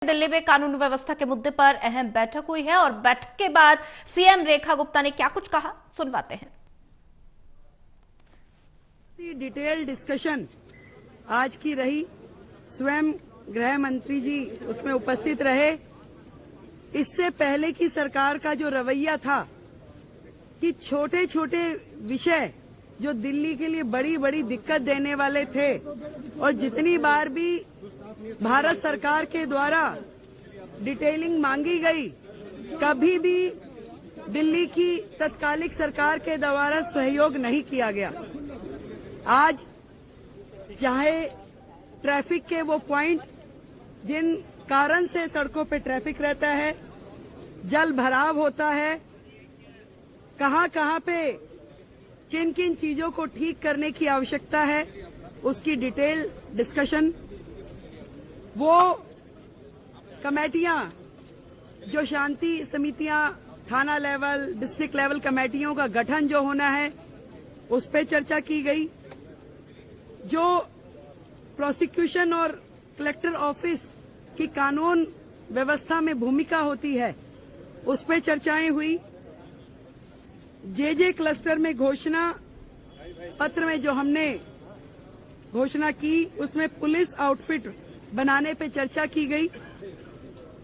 दिल्ली में कानून व्यवस्था के मुद्दे पर अहम बैठक हुई है और बैठक के बाद सीएम रेखा गुप्ता ने क्या कुछ कहा, सुनवाते हैं। डिटेल डिस्कशन आज की रही, स्वयं गृह मंत्री जी उसमें उपस्थित रहे। इससे पहले की सरकार का जो रवैया था कि छोटे छोटे विषय जो दिल्ली के लिए बड़ी बड़ी दिक्कत देने वाले थे और जितनी बार भी भारत सरकार के द्वारा डिटेलिंग मांगी गई, कभी भी दिल्ली की तत्कालिक सरकार के द्वारा सहयोग नहीं किया गया। आज चाहे ट्रैफिक के वो पॉइंट जिन कारण से सड़कों पे ट्रैफिक रहता है, जल भराव होता है, कहां पे किन किन चीजों को ठीक करने की आवश्यकता है, उसकी डिटेल डिस्कशन। वो कमेटियां जो शांति समितियां, थाना लेवल, डिस्ट्रिक्ट लेवल कमेटियों का गठन जो होना है, उस पर चर्चा की गई। जो प्रोसिक्यूशन और कलेक्टर ऑफिस की कानून व्यवस्था में भूमिका होती है, उस पर चर्चाएं हुई। जे क्लस्टर में घोषणा पत्र में जो हमने घोषणा की, उसमें पुलिस आउटफिट बनाने पे चर्चा की गई।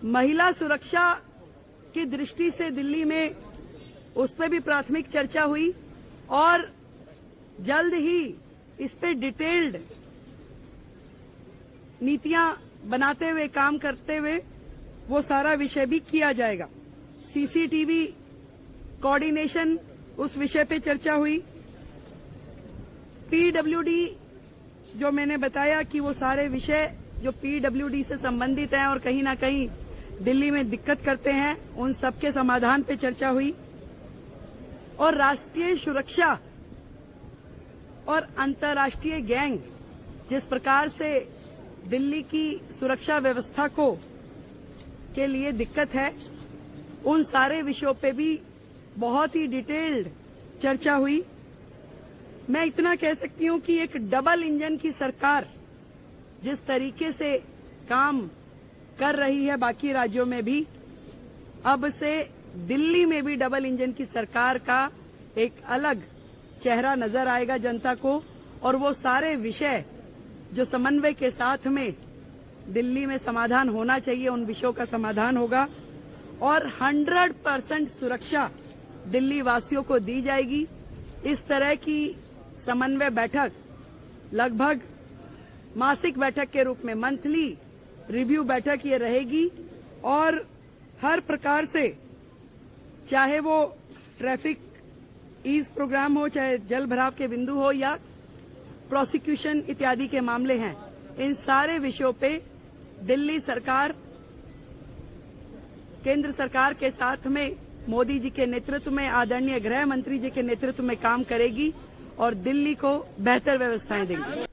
महिला सुरक्षा की दृष्टि से दिल्ली में उस पर भी प्राथमिक चर्चा हुई और जल्द ही इस पे डिटेल्ड नीतियां बनाते हुए, काम करते हुए वो सारा विषय भी किया जाएगा। सीसीटीवी कोऑर्डिनेशन, उस विषय पे चर्चा हुई। पीडब्ल्यूडी जो मैंने बताया कि वो सारे विषय जो पीडब्ल्यूडी से संबंधित हैं और कहीं ना कहीं दिल्ली में दिक्कत करते हैं, उन सबके समाधान पे चर्चा हुई। और राष्ट्रीय सुरक्षा और अंतर्राष्ट्रीय गैंग जिस प्रकार से दिल्ली की सुरक्षा व्यवस्था के लिए दिक्कत है, उन सारे विषयों पे भी बहुत ही डिटेल्ड चर्चा हुई। मैं इतना कह सकती हूं कि एक डबल इंजन की सरकार जिस तरीके से काम कर रही है बाकी राज्यों में भी, अब से दिल्ली में भी डबल इंजन की सरकार का एक अलग चेहरा नजर आएगा जनता को। और वो सारे विषय जो समन्वय के साथ में दिल्ली में समाधान होना चाहिए, उन विषयों का समाधान होगा और 100% सुरक्षा दिल्ली वासियों को दी जाएगी। इस तरह की समन्वय बैठक लगभग मासिक बैठक के रूप में, मंथली रिव्यू बैठक ये रहेगी और हर प्रकार से, चाहे वो ट्रैफिक ईज प्रोग्राम हो, चाहे जल भराव के बिंदु हो या प्रोसिक्यूशन इत्यादि के मामले हैं, इन सारे विषयों पे दिल्ली सरकार केंद्र सरकार के साथ में मोदी जी के नेतृत्व में, आदरणीय गृह मंत्री जी के नेतृत्व में काम करेगी और दिल्ली को बेहतर व्यवस्थाएं देंगी।